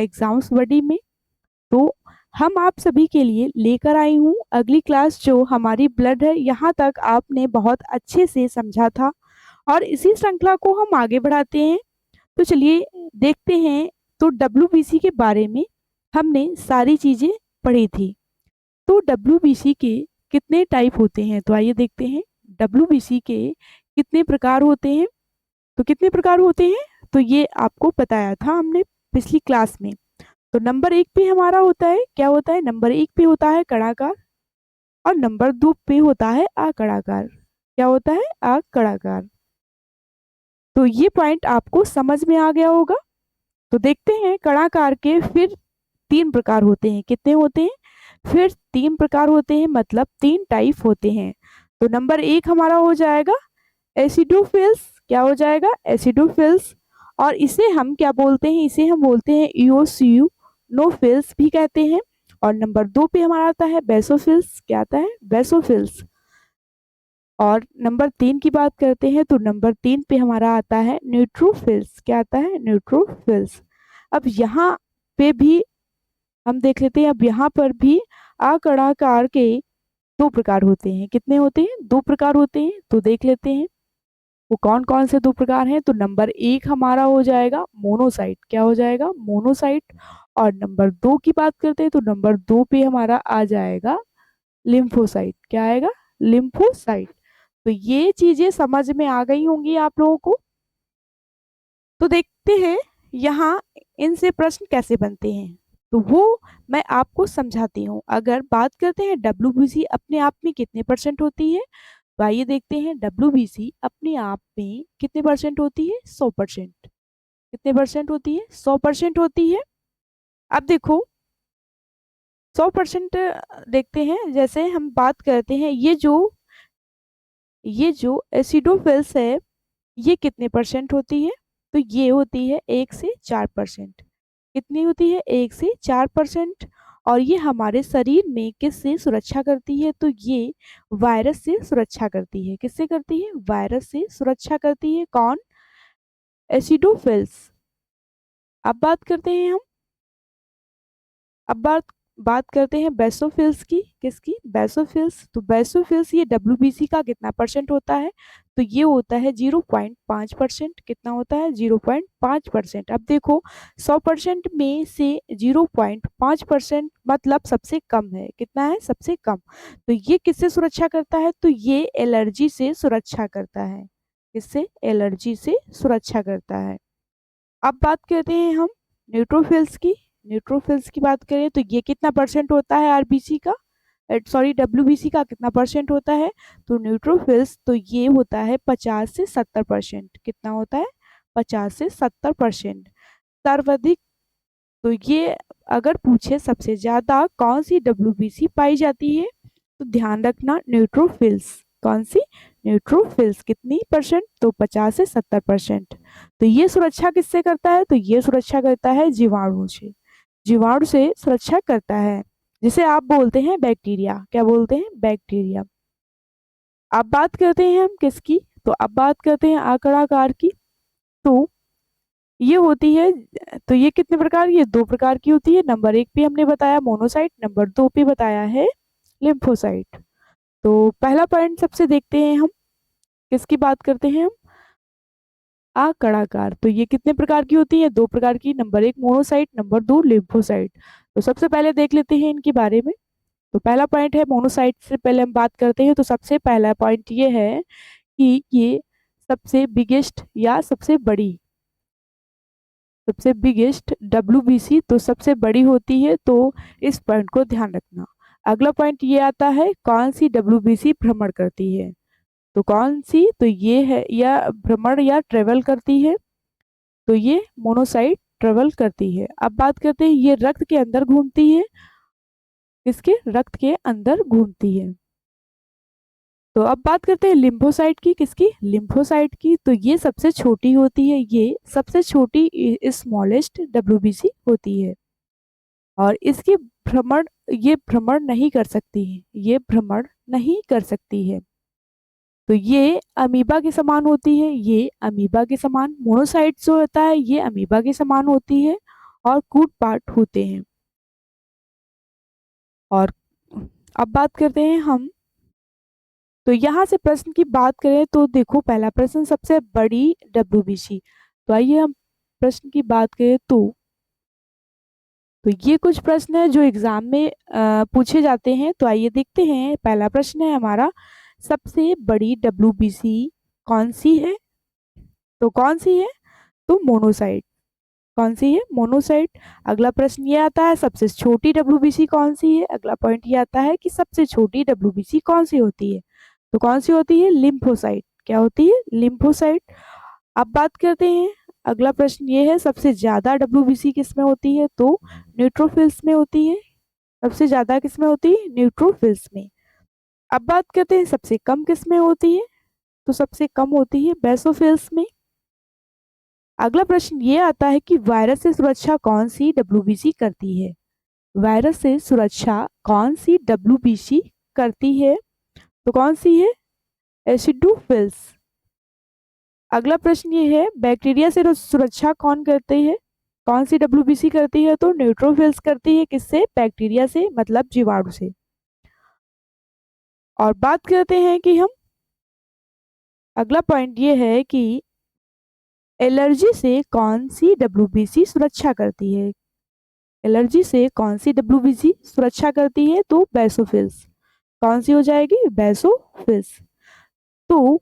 Exams बडी में। तो हम आप सभी के लिए लेकर आई हूँ अगली क्लास जो हमारी ब्लड है। यहाँ तक आपने बहुत अच्छे से समझा था और इसी श्रृंखला को हम आगे बढ़ाते हैं। तो चलिए देखते हैं। तो डब्ल्यूबीसी के बारे में हमने सारी चीजें पढ़ी थी। तो डब्ल्यूबीसी के कितने टाइप होते हैं, तो आइए देखते हैं डब्ल्यूबीसी के कितने प्रकार होते हैं। तो कितने प्रकार होते हैं तो ये आपको बताया था हमने पिछली क्लास में। तो नंबर एक पे हमारा होता है, क्या होता है, नंबर एक पे होता है कणाकार और नंबर दो पे होता है आकड़ाकार। क्या होता है, आकड़ाकार। तो ये पॉइंट आपको समझ में आ गया होगा। तो देखते हैं कणाकार के फिर तीन प्रकार होते हैं। कितने होते हैं, फिर तीन प्रकार होते हैं, मतलब तीन टाइप होते हैं। तो नंबर एक हमारा हो जाएगा एसिडोफिल्स। क्या हो जाएगा, एसिडोफिल्स। और इसे हम क्या बोलते हैं, इसे हम बोलते हैं इओसिनोफिल्स भी कहते हैं। और नंबर दो पे हमारा आता है बेसोफिल्स। क्या आता है, बेसोफिल्स। और नंबर तीन की बात करते हैं तो नंबर तीन पे हमारा आता है न्यूट्रोफिल्स। क्या आता है, न्यूट्रोफिल्स। अब यहाँ पे भी हम देख लेते हैं। अब यहाँ पर भी आकड़ाकार के दो प्रकार होते हैं। कितने होते हैं, दो प्रकार होते हैं। तो देख लेते हैं वो कौन कौन से दो प्रकार हैं। तो नंबर एक हमारा हो जाएगा मोनोसाइट। क्या हो जाएगा, मोनोसाइट। और नंबर दो की बात करते हैं तो नंबर दो पे हमारा आ जाएगा लिम्फोसाइट। क्या आएगा, लिम्फोसाइट। तो ये चीजें समझ में आ गई होंगी आप लोगों को। तो देखते हैं यहाँ इनसे प्रश्न कैसे बनते हैं। तो वो मैं आपको समझाती हूँ। अगर बात करते हैं डब्ल्यूबीसी अपने आप में कितने परसेंट होती है, तो आइए देखते हैं डब्ल्यूबीसी अपने आप में कितने परसेंट होती है, 100%। कितने परसेंट होती है, 100% होती है। अब देखो 100% देखते हैं। जैसे हम बात करते हैं ये जो एसिडोफिल्स है ये कितने परसेंट होती है, तो ये होती है 1 से 4%। कितनी होती है, 1 से 4%। और ये हमारे शरीर में किससे सुरक्षा करती है, तो ये वायरस से सुरक्षा करती है। किससे करती है, वायरस से सुरक्षा करती है। कौन, एसिडोफिल्स। अब बात करते हैं हम, अब बात करते हैं बेसोफिल्स की। किसकी, बेसोफिल्स। तो बेसोफिल्स ये डब्ल्यूबीसी का कितना परसेंट होता है, तो ये होता है 0.5%। कितना होता है, 0.5%। अब देखो 100% में से 0.5% मतलब सबसे कम है। कितना है, सबसे कम। तो ये किससे सुरक्षा करता है, तो ये एलर्जी से सुरक्षा करता है। किससे, एलर्जी से सुरक्षा करता है। अब बात करते हैं हम न्यूट्रोफिल्स की। न्यूट्रोफिल्स की बात करें तो ये कितना परसेंट होता है आरबीसी का, सॉरी डब्ल्यूबीसी का कितना परसेंट होता है, तो न्यूट्रोफिल्स तो ये होता है 50 से 70%। कितना होता है, 50 से 70%। सर्वाधिक, तो ये अगर पूछे सबसे ज्यादा कौन सी डब्ल्यूबीसी पाई जाती है, तो ध्यान रखना न्यूट्रोफिल्स। कौन सी, न्यूट्रोफिल्स। कितनी परसेंट, तो 50 से 70%। तो ये सुरक्षा किससे करता है, तो ये सुरक्षा करता है जीवाणु से। जीवाणु से सुरक्षा करता है, जिसे आप बोलते हैं बैक्टीरिया। क्या बोलते हैं, बैक्टीरिया। अब बात करते हैं हम किसकी, तो अब बात करते हैं आंकड़ाकार की। तो ये होती है, तो ये कितने प्रकार, ये दो प्रकार की होती है। नंबर एक पे हमने बताया मोनोसाइट, नंबर दो पे बताया है लिम्फोसाइट। तो पहला पॉइंट सबसे देखते हैं हम, किसकी बात करते हैं हम, आकड़ाकार। तो ये कितने प्रकार की होती है, दो प्रकार की। नंबर एक मोनोसाइट, नंबर दो लिम्फोसाइट। तो सबसे पहले देख लेते हैं इनके बारे में। तो पहला पॉइंट है मोनोसाइट से पहले हम बात करते हैं। तो सबसे पहला पॉइंट ये है कि ये सबसे बिगेस्ट या सबसे बिगेस्ट डब्ल्यूबीसी तो सबसे बड़ी होती है। तो इस पॉइंट को ध्यान रखना। अगला पॉइंट ये आता है कौन सी डब्ल्यूबीसी भ्रमण करती है, तो कौन सी, तो ये है या भ्रमण या ट्रेवल करती है, तो ये मोनोसाइट ट्रेवल करती है। अब बात करते हैं ये रक्त के अंदर घूमती है, किसके, रक्त के अंदर घूमती है। तो अब बात करते हैं लिम्फोसाइट की, किसकी, लिम्फोसाइट की। तो ये सबसे छोटी होती है, ये सबसे छोटी स्मॉलेस्ट डब्ल्यूबीसी होती है। और इसकी भ्रमण, ये भ्रमण नहीं कर सकती है, ये भ्रमण नहीं कर सकती है। तो ये अमीबा के समान होती है, ये अमीबा के समान। मोनोसाइट जो होता है ये अमीबा के समान होती है। और कूट पार्ट होते हैं। और अब बात करते हैं हम, तो यहाँ से प्रश्न की बात करें तो देखो पहला प्रश्न सबसे बड़ी डब्ल्यूबीसी। तो आइए हम प्रश्न की बात करें तो ये कुछ प्रश्न है जो एग्जाम में पूछे जाते हैं। तो आइए देखते हैं, पहला प्रश्न है हमारा, सबसे बड़ी डब्ल्यूबीसी कौन सी है? तो कौन सी है? तो मोनोसाइट। कौन सी है? मोनोसाइट। अगला प्रश्न ये आता है, सबसे छोटी डब्ल्यूबीसी कौन सी है? अगला पॉइंट ये आता है कि सबसे छोटी डब्ल्यूबीसी कौन सी होती है? तो कौन सी होती है? लिम्फोसाइट। क्या होती है? लिम्फोसाइट। अब बात करते हैं, अगला प्रश्न ये है, सबसे ज्यादा डब्ल्यूबीसी किस में होती है? तो न्यूट्रोफिल्स में होती है। सबसे ज्यादा किस में होती है? न्यूट्रोफिल्स में। अब बात करते हैं सबसे कम किस में होती है? तो सबसे कम होती है बेसोफिल्स में। अगला प्रश्न ये आता है कि वायरस से सुरक्षा कौन सी डब्ल्यूबीसी करती है? वायरस से सुरक्षा कौन सी डब्ल्यूबीसी करती है? तो कौन सी है? एसिडोफिल्स। अगला प्रश्न ये है, बैक्टीरिया से सुरक्षा कौन करती है? कौन सी डब्ल्यूबीसी करती है? तो न्यूट्रोफिल्स करती है। किससे? बैक्टीरिया से, मतलब जीवाणु से। और बात करते हैं कि हम, अगला पॉइंट ये है कि एलर्जी से कौन सी डब्ल्यूबीसी सुरक्षा करती है? एलर्जी से कौन सी डब्ल्यूबीसी सुरक्षा करती है? तो बेसोफिल्स। कौन सी हो जाएगी? बेसोफिल्स। तो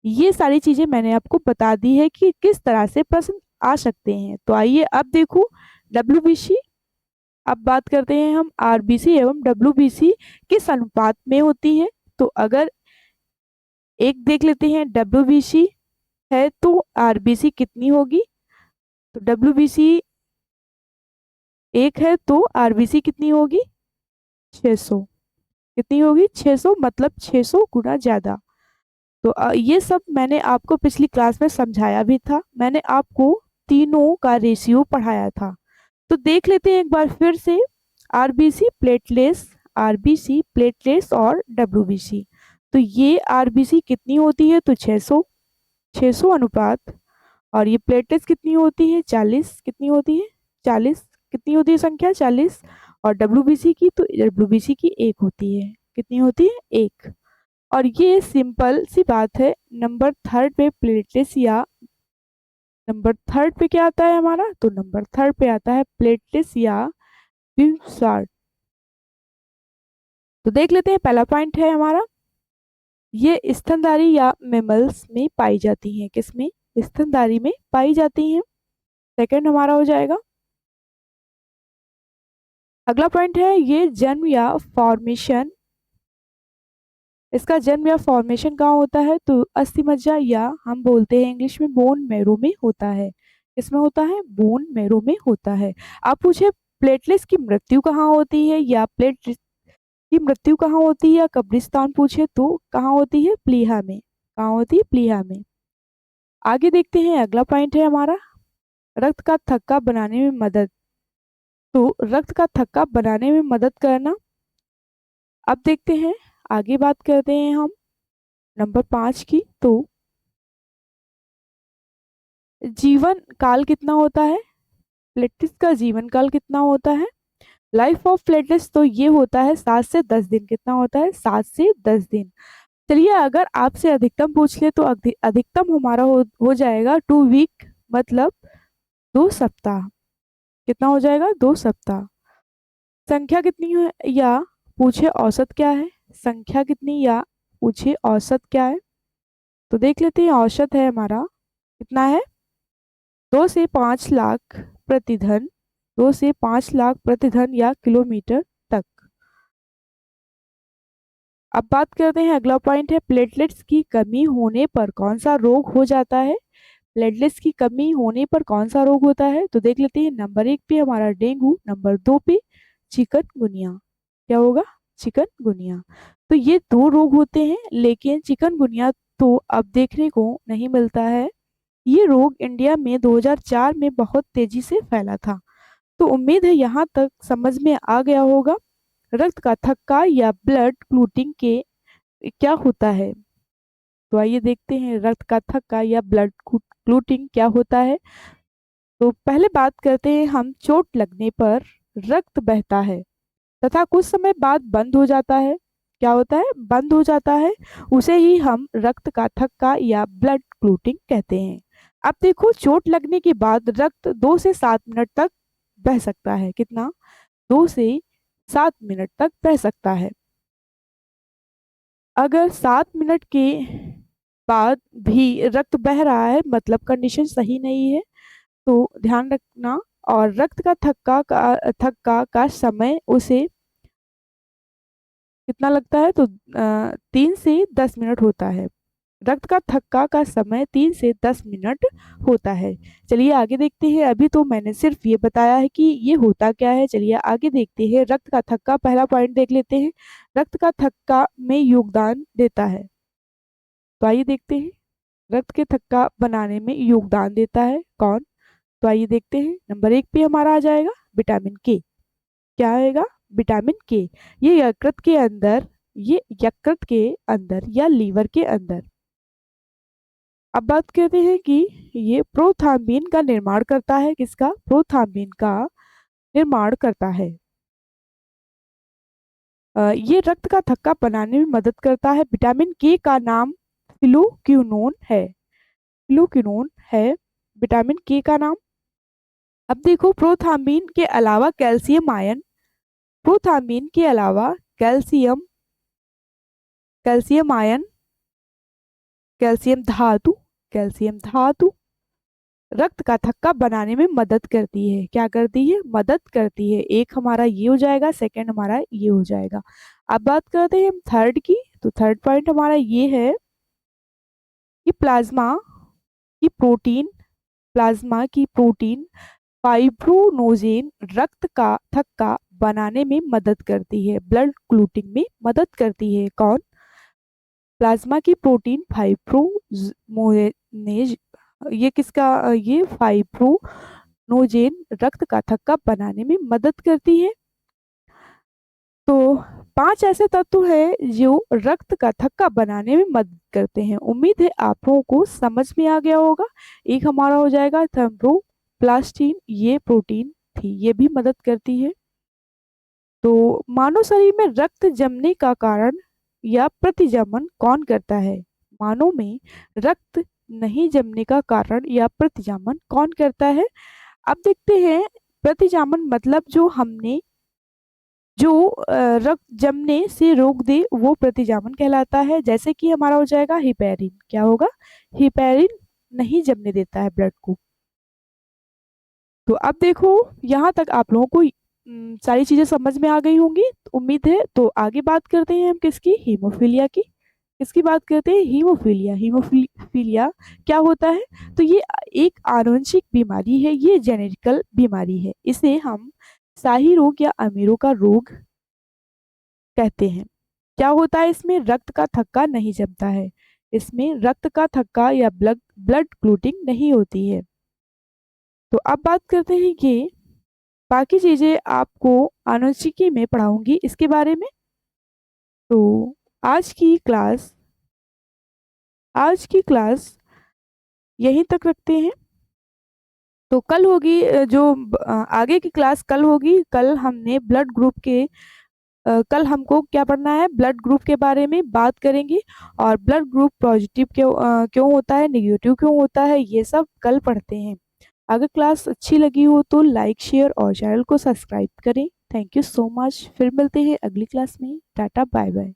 ये सारी चीजें मैंने आपको बता दी है कि किस तरह से प्रश्न आ सकते हैं। तो आइए अब देखो डब्ल्यूबीसी। अब बात करते हैं हम, आरबीसी एवं डब्ल्यूबीसी किस अनुपात में होती है? तो अगर एक देख लेते हैं, डब्ल्यूबीसी है तो आरबीसी कितनी होगी? तो डब्ल्यूबीसी एक है तो आरबीसी कितनी होगी? 600। कितनी होगी? 600, मतलब 600 गुना ज्यादा। तो ये सब मैंने आपको पिछली क्लास में समझाया भी था। मैंने आपको तीनों का रेशियो पढ़ाया था। तो देख लेते हैं एक बार फिर से, आरबीसी प्लेटलेट्स, आरबीसी प्लेटलेट्स और डब्ल्यूबीसी। तो ये आरबीसी कितनी होती है? तो 600, 600 अनुपात। और ये प्लेटलेट्स कितनी होती है? 40। कितनी होती है? 40। कितनी होती है संख्या? 40। और डब्ल्यूबीसी की, तो डब्ल्यूबीसी की एक होती है। कितनी होती है? एक। और ये सिंपल सी बात है। नंबर थर्ड पे प्लेटलेट्स, या नंबर थर्ड पे क्या आता है हमारा? तो नंबर थर्ड पे आता है प्लेटलेट्स या विम्सार्ट। तो देख लेते हैं, पहला पॉइंट है हमारा, ये स्तनधारी या मेमल्स में पाई जाती हैं। किसमें? स्तनधारी में पाई जाती हैं। सेकंड हमारा हो जाएगा, अगला पॉइंट है, ये जन्म या फॉर्मेशन, इसका जन्म या फॉर्मेशन कहाँ होता है? तो अस्थि मज्जा, या हम बोलते हैं इंग्लिश में बोन मैरो में होता है। किसमें होता है? बोन मैरो में होता है। आप पूछे प्लेटलेट्स की मृत्यु कहाँ होती है, या प्लेटलेट्स की मृत्यु कहाँ होती है, या कब्रिस्तान पूछे तो कहाँ होती है? प्लीहा में। कहाँ होती है? प्लीहा में। आगे देखते हैं, अगला पॉइंट है हमारा, रक्त का थक्का बनाने में मदद। तो रक्त का थक्का बनाने में मदद करना। अब देखते हैं, आगे बात करते हैं हम नंबर 5 की। तो जीवन काल कितना होता है? प्लेटलेट्स का जीवन काल कितना होता है? लाइफ ऑफ प्लेटलेट्स, तो ये होता है 7 से 10 दिन। कितना होता है? 7 से 10 दिन। चलिए, अगर आपसे अधिकतम पूछ ले तो अधिकतम हमारा हो जाएगा 2 वीक, मतलब 2 सप्ताह। कितना हो जाएगा? 2 सप्ताह। संख्या कितनी है, या पूछे औसत क्या है? संख्या कितनी, या पूछे औसत क्या है? तो देख लेते हैं, औसत है हमारा कितना है? 2 से 5 लाख प्रतिधन, 2 से 5 लाख प्रतिधन या किलोमीटर तक। अब बात करते हैं, अगला पॉइंट है, प्लेटलेट्स की कमी होने पर कौन सा रोग हो जाता है? प्लेटलेट्स की कमी होने पर कौन सा रोग होता है? तो देख लेते हैं, नंबर 1 पे हमारा डेंगू, नंबर 2 पे चिकनगुनिया। क्या होगा? चिकनगुनिया। तो ये दो रोग होते हैं, लेकिन चिकनगुनिया तो अब देखने को नहीं मिलता है। ये रोग इंडिया में 2004 में बहुत तेजी से फैला था। तो उम्मीद है यहाँ तक समझ में आ गया होगा। रक्त का थक्का या ब्लड क्लूटिंग के क्या होता है? तो आइए देखते हैं, रक्त का थक्का या ब्लड क्लूटिंग क्या होता है। तो पहले बात करते हैं हम, चोट लगने पर रक्त बहता है तथा कुछ समय बाद बंद हो जाता है। क्या होता है? बंद हो जाता है। उसे ही हम रक्त का थक्का या ब्लड क्लॉटिंग कहते हैं। अब देखो, चोट लगने के बाद रक्त 2 से 7 मिनट तक बह सकता है। कितना? 2 से 7 मिनट तक बह सकता है। अगर 7 मिनट के बाद भी रक्त बह रहा है, मतलब कंडीशन सही नहीं है, तो ध्यान रखना। और रक्त का थक्का का समय उसे कितना लगता है? तो 3 से 10 मिनट होता है। रक्त का थक्का का समय 3 से 10 मिनट होता है। चलिए आगे देखते हैं। अभी तो मैंने सिर्फ ये बताया है कि ये होता क्या है। चलिए आगे देखते हैं। रक्त का थक्का, पहला पॉइंट देख लेते हैं। रक्त का थक्का में योगदान देता है। तो आइए देखते हैं, रक्त के थक्का बनाने में योगदान देता है कौन? तो आइए देखते हैं। नंबर 1 पे हमारा आ जाएगा विटामिन के। क्या आएगा? विटामिन के। ये यकृत के अंदर या लीवर के अंदर। अब बात करते हैं कि ये प्रोथाम्बिन का निर्माण करता है। किसका? प्रोथाम्बिन का निर्माण करता है। ये रक्त का थक्का बनाने में मदद करता है। विटामिन के का नाम फिलोक्विनोन है। फिलोक्विनोन है विटामिन के का नाम। अब देखो, प्रोथाम्बिन के अलावा कैल्शियम आयन, प्रोथाम्बिन के अलावा कैल्शियम कैल्शियम आयन, कैल्शियम धातु, कैल्शियम धातु रक्त का थक्का बनाने में मदद करती है। क्या करती है? मदद करती है। एक हमारा ये हो जाएगा, सेकंड हमारा ये हो जाएगा। अब बात करते हैं हम थर्ड की। तो थर्ड पॉइंट हमारा ये है कि प्लाज्मा की प्रोटीन फाइब्रोनोजेन रक्त का थक्का बनाने में मदद करती है, ब्लड क्लॉटिंग में मदद करती है। कौन? प्लाज्मा की प्रोटीन फाइब्रोनेज। ये किसका? ये फाइब्रोनोजेन रक्त का थक्का बनाने में मदद करती है। तो 5 ऐसे तत्व हैं जो रक्त का थक्का बनाने में मदद करते हैं। उम्मीद है आप लोगों को समझ में आ गया होगा। एक हमारा हो जाएगा थ्रोम्बोप्लास्टिन, ये प्रोटीन थी, ये भी मदद करती है। तो मानव शरीर में रक्त जमने का कारण या प्रतिजमन कौन करता है? मानव में रक्त नहीं जमने का कारण या प्रतिजमन कौन करता है? अब देखते हैं। प्रतिजमन मतलब जो रक्त जमने से रोक दे, वो प्रतिजमन कहलाता है। जैसे कि हमारा हो जाएगा हिपेरिन। क्या होगा? हिपेरिन नहीं जमने देता है ब्लड को। तो अब देखो, यहाँ तक आप लोगों को सारी चीजें समझ में आ गई होंगी, उम्मीद है। तो आगे बात करते हैं हम किसकी? हीमोफीलिया की। किसकी बात करते हैं? हीमोफीलिया। हीमोफीलिया क्या होता है? तो ये एक आनुवंशिक बीमारी है, ये जेनेटिकल बीमारी है। इसे हम शाही रोग या अमीरों का रोग कहते हैं। क्या होता है इसमें? रक्त का थक्का नहीं जमता है। इसमें रक्त का थक्का या ब्लड क्लॉटिंग नहीं होती है। तो अब बात करते हैं कि बाकी चीजें आपको आनुवंशिकी में पढ़ाऊंगी इसके बारे में। तो आज की क्लास आज की क्लास यहीं तक रखते हैं। तो कल होगी आगे की क्लास कल होगी। कल हमने ब्लड ग्रुप के कल हमको क्या पढ़ना है? ब्लड ग्रुप के बारे में बात करेंगे। और ब्लड ग्रुप पॉजिटिव क्यों होता है, नेगेटिव क्यों होता है, ये सब कल पढ़ते हैं। अगर क्लास अच्छी लगी हो तो लाइक, शेयर और चैनल को सब्सक्राइब करें। Thank you so much. फिर मिलते हैं अगली क्लास में। Tata, bye bye.